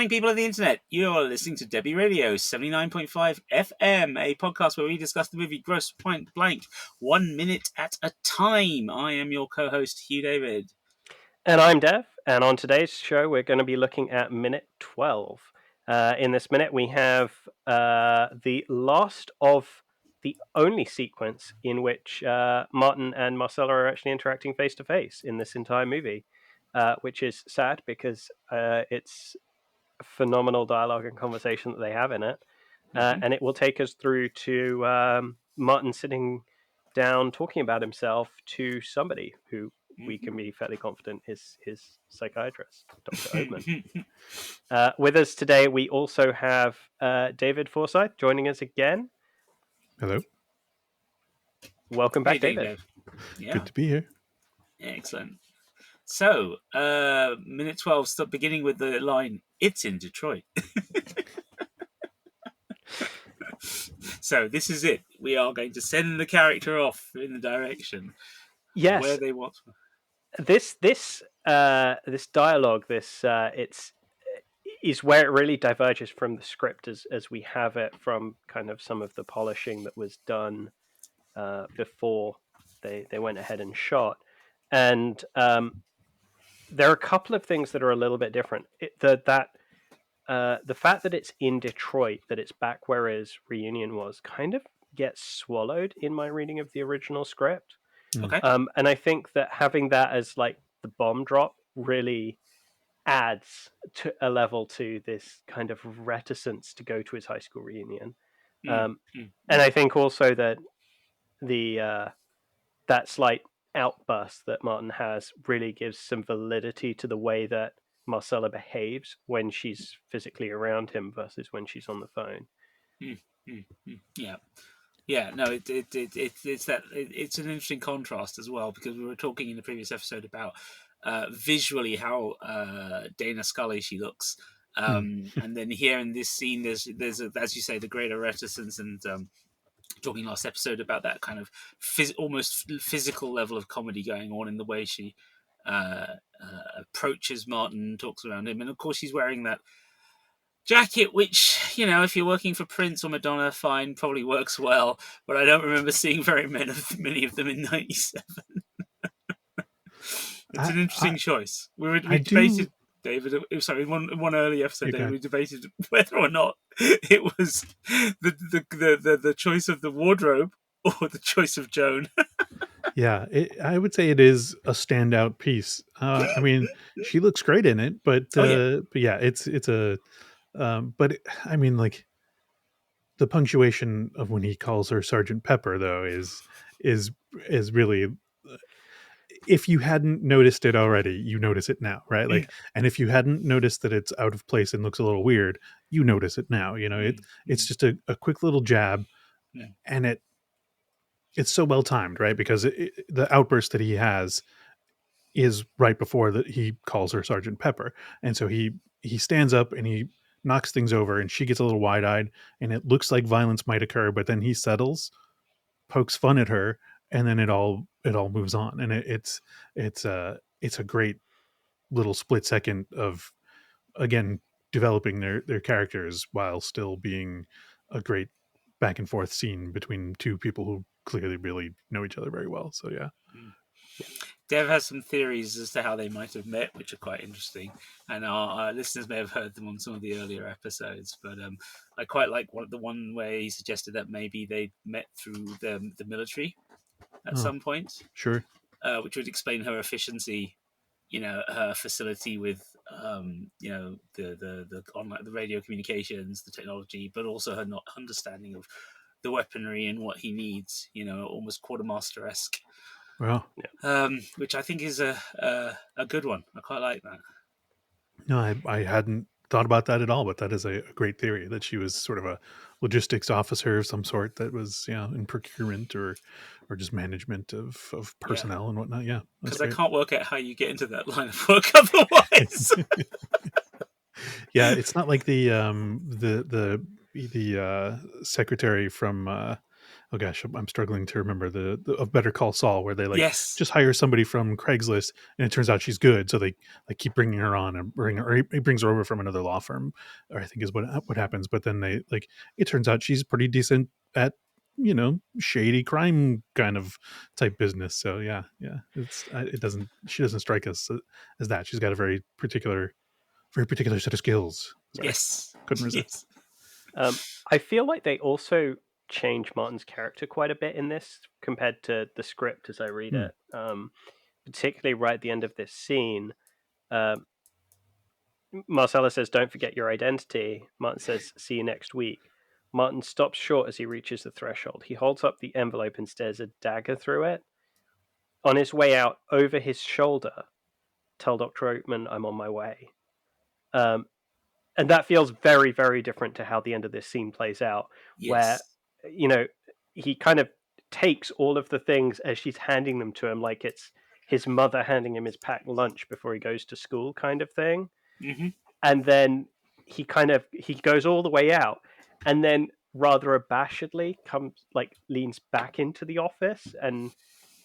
morning, people of the internet. You're listening to Debi Radio 79.5 FM, a podcast where we discuss the movie Grosse Point Blank 1 minute at a time. I am your co-host, Hugh David. And I'm Dev, and on today's show, we're going to be looking at minute 12. In this minute, we have the last of the only sequence in which Martin and Marcella are actually interacting face-to-face in this entire movie, which is sad because it's phenomenal dialogue and conversation that they have in it. And it will take us through to Martin sitting down talking about himself to somebody who we can be fairly confident is his psychiatrist, Dr. Oatman. With us today, we also have David Forsyth joining us again. Hello. Welcome back, David. Yeah. Good to be here. Excellent. So, minute 12, start beginning with the line, "It's in Detroit." So this is it. We are going to send the character off in the direction where they want. This dialogue, is where it really diverges from the script as we have it from kind of some of the polishing that was done before they went ahead and shot. And there are a couple of things that are a little bit different. The fact that it's in Detroit, that it's back where his reunion was, kind of gets swallowed in my reading of the original script. Okay. And I think that having that as like the bomb drop really adds to a level to this kind of reticence to go to his high school reunion. And I think also that that slight outburst that Martin has really gives some validity to the way that Marcella behaves when she's physically around him versus when she's on the phone. Yeah, no, it's an interesting contrast as well, because we were talking in the previous episode about visually how Dana Scully she looks, and then here in this scene, there's as you say, the greater reticence, and talking last episode about that kind of almost physical level of comedy going on in the way she approaches Martin, talks around him, and of course she's wearing that jacket, which, if you're working for Prince or Madonna, fine, probably works well, but I don't remember seeing very many of them in '97. It's an interesting choice. We debated, David. Sorry, one early episode, David, we debated whether or not it was the choice of the wardrobe or the choice of Joan. Yeah, I would say it is a standout piece. I mean, she looks great in it, but it's a. But I mean, like, the punctuation of when he calls her Sergeant Pepper, though, is really. If you hadn't noticed it already, you notice it now, right? Like, and if you hadn't noticed that it's out of place and looks a little weird, you notice it now. It's just a quick little jab, and it's so well timed, right? Because the outburst that he has is right before that he calls her Sergeant Pepper, and so he stands up and he knocks things over, and she gets a little wide-eyed, and it looks like violence might occur, but then he settles, pokes fun at her, and then it all moves on, and it's a great little split second of, again, developing their characters while still being a great back and forth scene between two people who clearly really know each other very well. So yeah. Dev has some theories as to how they might have met, which are quite interesting, and our listeners may have heard them on some of the earlier episodes. But I quite like the one where he suggested that maybe they met through the military at some point. Sure. Which would explain her efficiency, her facility with the online, the radio communications, the technology, but also her not understanding of the weaponry and what he needs. Almost quartermaster-esque. Well, which I think is a good one. I quite like that. No, I hadn't thought about that at all, but that is a great theory, that she was sort of a logistics officer of some sort that was in procurement or just management of personnel and whatnot. Yeah, because I can't work out how you get into that line of work otherwise. Yeah, it's not like the secretary from oh gosh, I'm struggling to remember the of Better Call Saul, where they like Yes. just hire somebody from Craigslist, and it turns out she's good, so they like keep bringing her on and bring her. Or he brings her over from another law firm, or I think is what happens. But then they like it turns out she's pretty decent at shady crime kind of type business. So yeah, it doesn't she doesn't strike us as that. She's got a very particular set of skills. Sorry, Yes. couldn't resist. Yes. I feel like they also change Martin's character quite a bit in this compared to the script as I read Hmm. it. Particularly right at the end of this scene, um, Marcella says, "Don't forget your identity." Martin says, "See you next week." Martin stops short as he reaches the threshold. He holds up the envelope and stares a dagger through it. On his way out, over his shoulder, "Tell Dr. Oatman I'm on my way." Um, and that feels very, very different to how the end of this scene plays out, where, Yes. you know, he kind of takes all of the things as she's handing them to him, like it's his mother handing him his packed lunch before he goes to school, kind of thing. Mm-hmm. And then he goes all the way out, and then rather abashedly leans back into the office and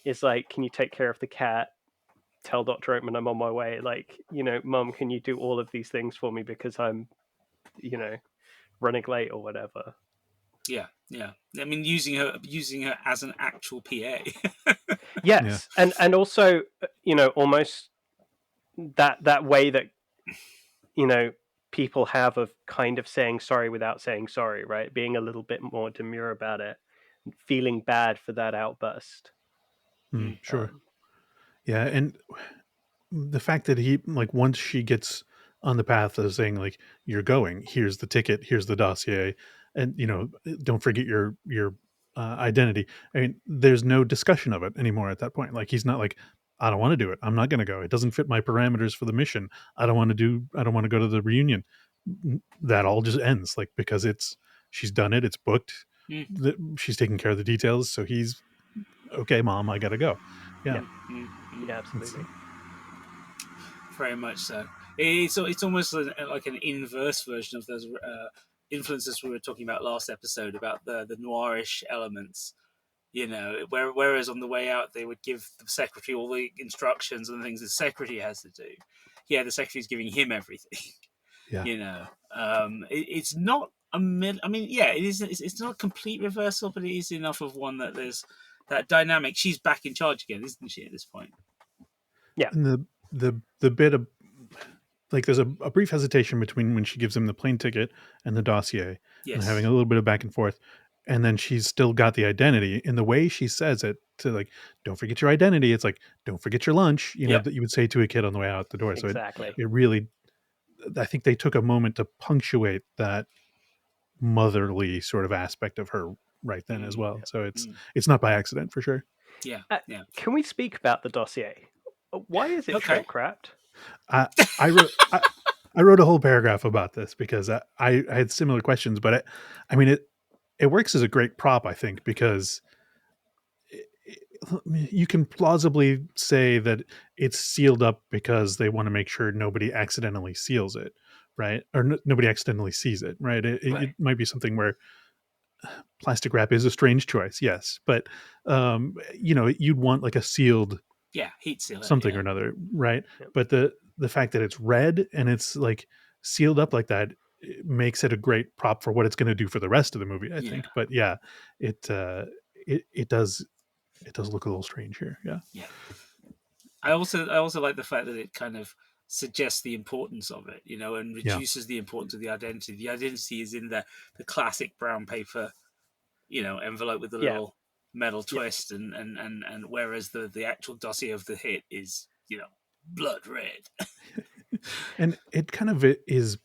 is like, "Can you take care of the cat? Tell Dr. Oatman I'm on my way. Like, Mum, can you do all of these things for me because I'm, you know, running late or whatever." Yeah. Yeah. I mean, using her as an actual PA. Yeah. Yes, and also, almost that way that you know people have of kind of saying sorry without saying sorry, right? Being a little bit more demure about it, feeling bad for that outburst. Mm. Sure. Um, Yeah, and the fact that he like once she gets on the path of saying like you're going, here's the ticket, here's the dossier, and don't forget your identity. I mean, there's no discussion of it anymore at that point. Like he's not like, I don't want to do it, I'm not going to go, it doesn't fit my parameters for the mission, I don't want to go to the reunion. That all just ends like because she's done it, it's booked, Mm. she's taking care of the details, so he's okay, mom, I gotta go. Yeah. yeah, Mm. Mm. Mm. yeah, it's absolutely. Very much so. It's almost like an inverse version of those influences we were talking about last episode about the noirish elements. Whereas on the way out they would give the secretary all the instructions and the things the secretary has to do. Yeah, the secretary's giving him everything. yeah. It's not a mid. I mean, yeah, it is. It's not a complete reversal, but it is enough of one that there's that dynamic. She's back in charge again, isn't she? At this point. Yeah, And the bit of like there's a brief hesitation between when she gives him the plane ticket and the dossier, and having Yes. a little bit of back and forth, and then she's still got the identity in the way she says it to like, don't forget your identity, it's like, don't forget your lunch, Yep. that you would say to a kid on the way out the door. So exactly. it really, I think they took a moment to punctuate that motherly sort of aspect of her right then as Mm. well. So Mm. it's not by accident for sure. Yeah. Yeah. Can we speak about the dossier? Why is it Okay. shrink wrapped? I I wrote I wrote a whole paragraph about this because I had similar questions, but I mean it works as a great prop, I think, because you can plausibly say that it's sealed up because they want to make sure nobody accidentally seals it, right? Or nobody accidentally sees it, right? It Right. might be something where plastic wrap is a strange choice, yes, but you'd want like a sealed Yeah. Heat seal it. something or Yeah. another, right? Yep. But the fact that it's red and it's like sealed up like that, it makes it a great prop for what it's going to do for the rest of the movie, I Yeah. think. But yeah, it it does look a little strange here. Yeah, Yeah. I also like the fact that it kind of suggests the importance of it, and yeah, reduces the importance of the identity. The identity is in the classic brown paper, envelope with the Yeah, little metal yeah, twist, and whereas the actual dossier of the hit is blood red. and it kind of is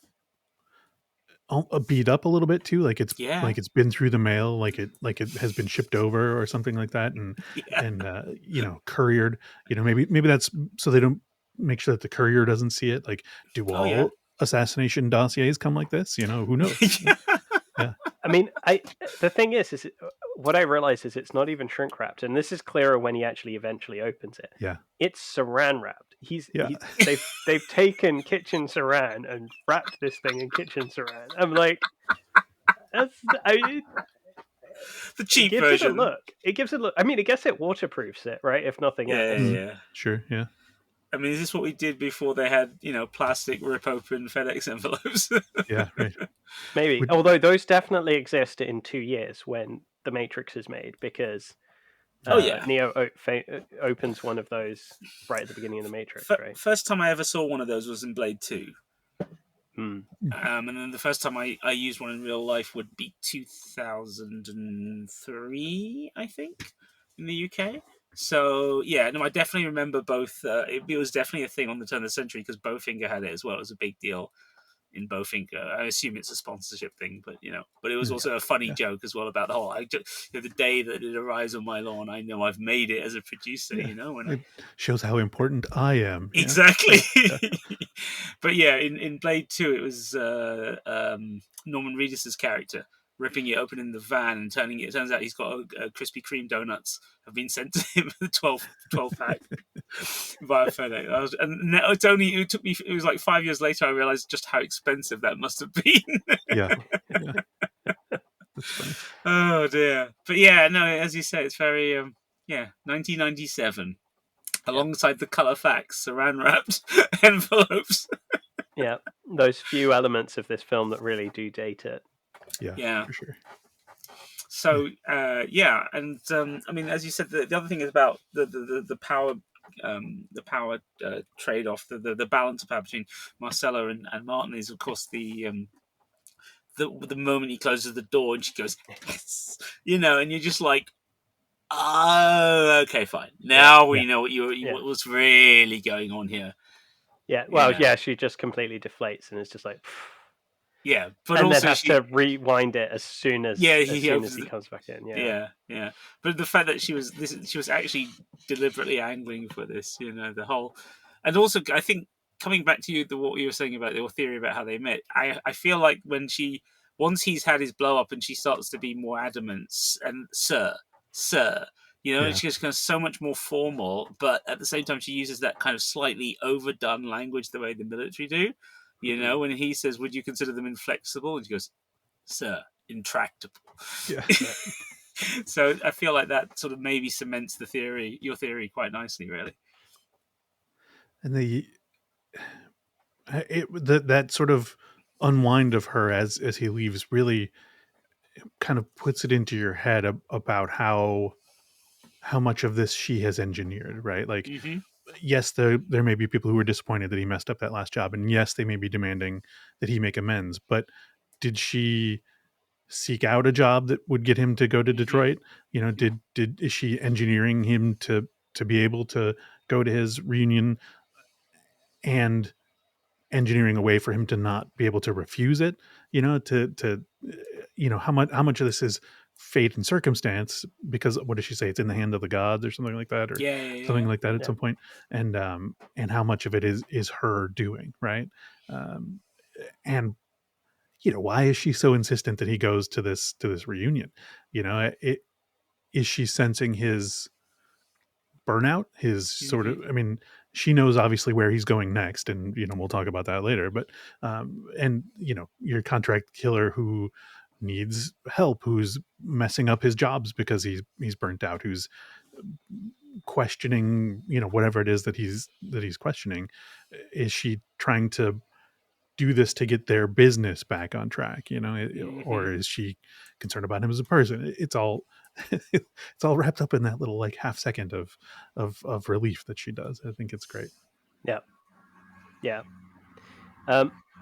beat up a little bit too, Yeah. like it's been through the mail, like it has been shipped over or something like that, Yeah. and couriered. Maybe that's so they don't make sure that the courier doesn't see it. Like, do Oh yeah. all assassination dossiers come like this? Who knows? Yeah. Yeah, I mean, the thing what I realize is it's not even shrink wrapped, and this is clearer when he actually eventually opens it. yeah, It's saran wrapped. yeah. They've taken kitchen saran and wrapped this thing in kitchen saran. I'm like, that's The It cheap gives it a version. look. It gives it a look. I mean, I guess it waterproofs it, right? If nothing else. Yeah. Sure, yeah. I mean, is this what we did before they had, plastic rip open FedEx envelopes? Yeah, right. Maybe. Would, Although those definitely exist in 2 years when The Matrix is made, because Oh yeah. Neo opens one of those right at the beginning of The Matrix, right? First time I ever saw one of those was in Blade 2. Hmm. And then the first time I used one in real life would be 2003, I think, in the UK. So yeah, no, I definitely remember both. It was definitely a thing on the turn of the century because Bowfinger had it as well. It was a big deal in Bowfinger. I assume it's a sponsorship thing, but but it was also a funny yeah. joke as well about the whole. The day that it arrives on my lawn, I know I've made it as a producer. Yeah. When It shows how important I am. Yeah. exactly. Yeah. But yeah, in Blade 2, it was Norman Reedus's character ripping it open in the van and turning it. It turns out he's got a Krispy Kreme donuts have been sent to him, the 12 pack via FedEx. It took me. It was like 5 years later I realized just how expensive that must have been. Yeah. Yeah. That's funny. Oh dear. But yeah, no, as you say, it's very 1997. Alongside the color facts, saran wrapped envelopes. Yeah, those few elements of this film that really do date it. Yeah. For sure. So and I mean, as you said, the other thing is about the power. The power trade off, the balance of power between Marcella and Martin is, of course, the moment he closes the door and she goes, yes, and you're just like, oh, okay, fine. Now we know what was really going on here. Yeah, well, yeah, she just completely deflates and is just like, yeah, but and also then has to rewind it as soon as he comes back in. Yeah. But the fact that she was actually deliberately angling for this, the whole, and also I think coming back to what you were saying about your theory about how they met, I feel like once he's had his blow up and she starts to be more adamant and sir, she just kind of so much more formal, but at the same time she uses that kind of slightly overdone language the way the military do. When he says, "Would you consider them inflexible?" and she goes, "Sir, intractable." Yeah. So I feel like that sort of maybe cements your theory quite nicely, really. And that sort of unwind of her as he leaves really kind of puts it into your head about how much of this she has engineered, right? Like, Mm-hmm. yes, there may be people who are disappointed that he messed up that last job, and yes, they may be demanding that he make amends. But did she seek out a job that would get him to go to Detroit? Is she engineering him to be able to go to his reunion and engineering a way for him to not be able to refuse it? How much of this is fate and circumstance, because what does she say, it's in the hand of the gods or something like that, or something like that at some point, and how much of it is her doing, right? And why is she so insistent that he goes to this reunion? Is she sensing his burnout, his sort of, I mean, she knows obviously where he's going next, and we'll talk about that later, but and your contract killer who needs help, who's messing up his jobs because he's burnt out, who's questioning whatever it is that he's questioning. Is she trying to do this to get their business back on track, or is she concerned about him as a person? It's all it's all wrapped up in that little like half second of relief that she does. I think it's great. Yeah.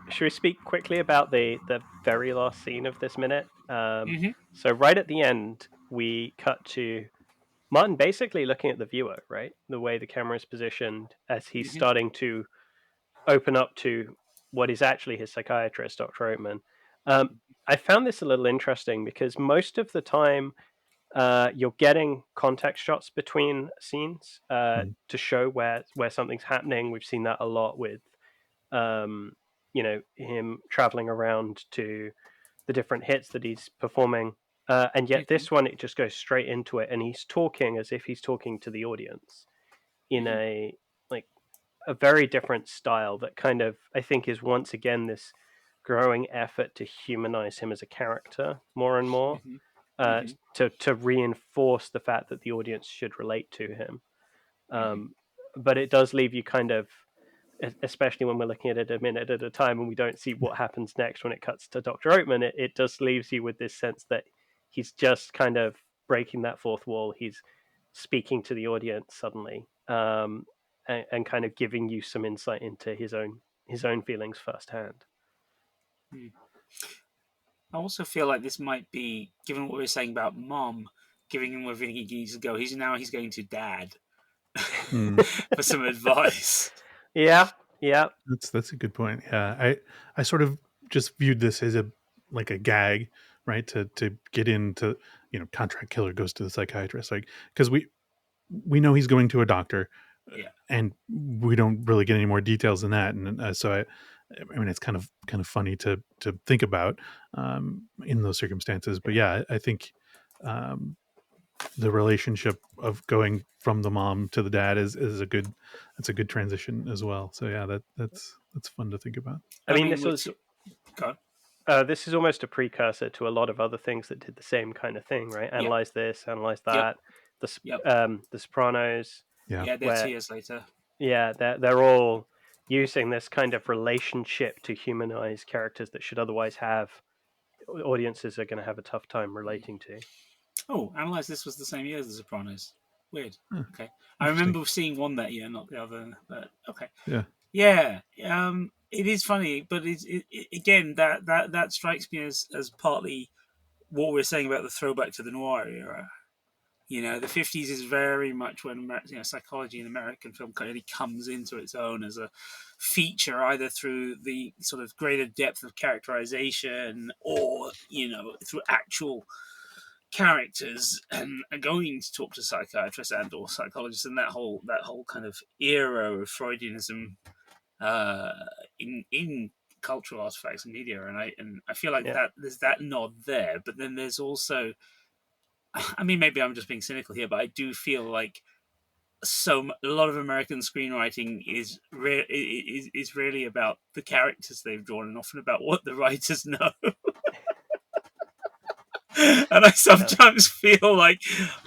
Should we speak quickly about the very last scene of this minute? So right at the end, we cut to Martin basically looking at the viewer, right? The way the camera is positioned as he's starting to open up to what is actually his psychiatrist, Dr. Oatman. I found this a little interesting because most of the time you're getting context shots between scenes to show where something's happening. We've seen that a lot with him traveling around to the different hits that he's performing, and yet this one, it just goes straight into it, and he's talking as if he's talking to the audience in a very different style that kind of, I think, is once again this growing effort to humanize him as a character more and more. to reinforce the fact that the audience should relate to him. But it does leave you kind of, especially when we're looking at it a minute at a time and we don't see what happens next when it cuts to Dr. Oatman, it just leaves you with this sense that he's just kind of breaking that fourth wall. He's speaking to the audience suddenly, and kind of giving you some insight into his own feelings firsthand. I also feel like this might be, given what we were saying about Mom, giving him where he needs to go. He's going to Dad for some advice. Yeah. That's a good point. Yeah, I sort of just viewed this as a gag, right? To get into, contract killer goes to the psychiatrist, like, because we know he's going to a doctor, and we don't really get any more details than that, and so I mean, it's kind of funny to think about in those circumstances. But yeah, I think the relationship of going from the mom to the dad is a good transition as well. So yeah, that's fun to think about. I mean this was this is almost a precursor to a lot of other things that did the same kind of thing, right? Analyze this, analyze that. The Sopranos. They're 2 years later. Yeah, they're all using this kind of relationship to humanize characters that should otherwise have audiences are going to have a tough time relating to. Oh, Analyze This was the same year as The Sopranos. Weird. Okay, I remember seeing one that year, not the other. But okay. Yeah. It is funny, but again that strikes me as partly what we're saying about the throwback to the noir era. The 50s is very much when psychology in American film kind of comes into its own as a feature, either through the sort of greater depth of characterization or through actual characters and going to talk to psychiatrists and or psychologists, and that whole kind of era of Freudianism in cultural artifacts and media, and I feel like that there's that nod there, but then there's also, I mean, maybe I'm just being cynical here, but I do feel like a lot of American screenwriting is really about the characters they've drawn, and often about what the writers know. And I sometimes feel like,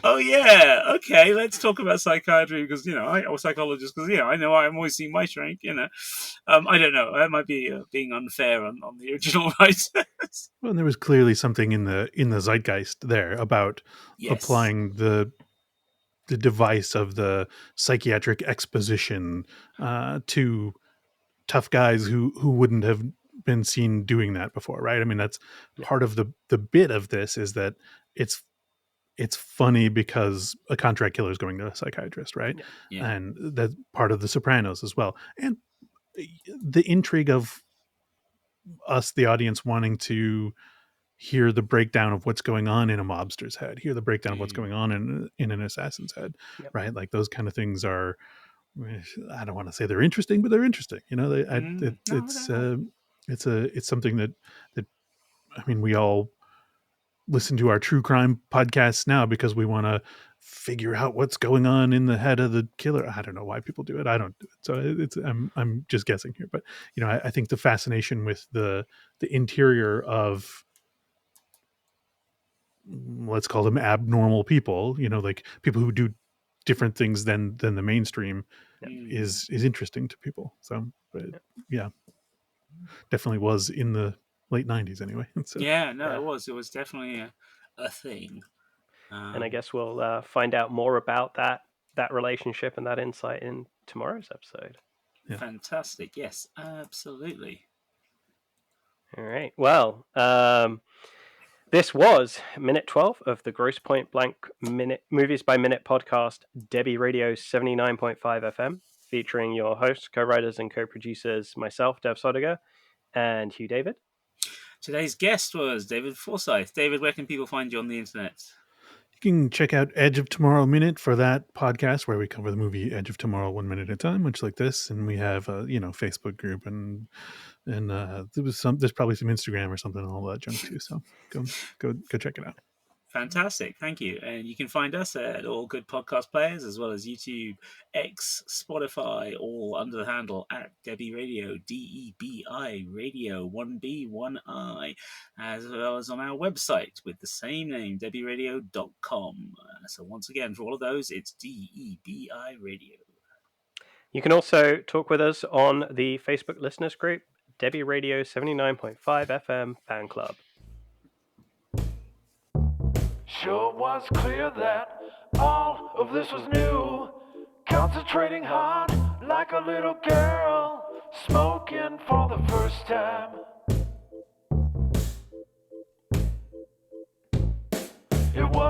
oh yeah, okay, let's talk about psychiatry because or psychologist because I know I'm always seeing my shrink. I don't know. That might be being unfair on the original writers. Well, and there was clearly something in the zeitgeist there about applying the device of the psychiatric exposition to tough guys who wouldn't have been seen doing that before, right? I mean, that's part of the bit of this is that it's funny because a contract killer is going to a psychiatrist, right? And that's part of the Sopranos as well, and the intrigue of us, the audience, wanting to hear the breakdown of what's going on in a mobster's head, hear the breakdown of what's going on in an assassin's head, right? Like those kind of things are, I don't want to say they're interesting, but they're interesting. It's something that I mean, we all listen to our true crime podcasts now because we want to figure out what's going on in the head of the killer. I don't know why people do it. I don't do it. So I'm just guessing here, but I think the fascination with the interior of, let's call them abnormal people, like people who do different things than the mainstream is interesting to people. So, but yeah, definitely was in the late 90s anyway. So, it was definitely a thing. And I guess we'll find out more about that relationship and that insight in tomorrow's episode. Fantastic. Yes, absolutely. All right. Well, this was minute 12 of the Grosse Point Blank Movies by Minute podcast, Debi Radio 79.5 FM, featuring your hosts, co-writers, and co-producers, myself, Dev Sodiger, and Hugh David. Today's guest was David Forsyth. David, where can people find you on the internet? You can check out Edge of Tomorrow Minute for that podcast where we cover the movie Edge of Tomorrow 1 minute at a time, much like this. And we have a Facebook group and there's probably some Instagram or something and all that junk too. So go check it out. Fantastic, thank you. And you can find us at all good podcast players, as well as YouTube, X, Spotify, all under the handle at Debi Radio, DEBI Radio, 1B1I, as well as on our website with the same name, debiradio.com. So once again, for all of those, it's DEBI Radio. You can also talk with us on the Facebook listeners group, Debi Radio 79.5 FM Fan Club. Sure was clear that all of this was new. Concentrating hard like a little girl, smoking for the first time. It was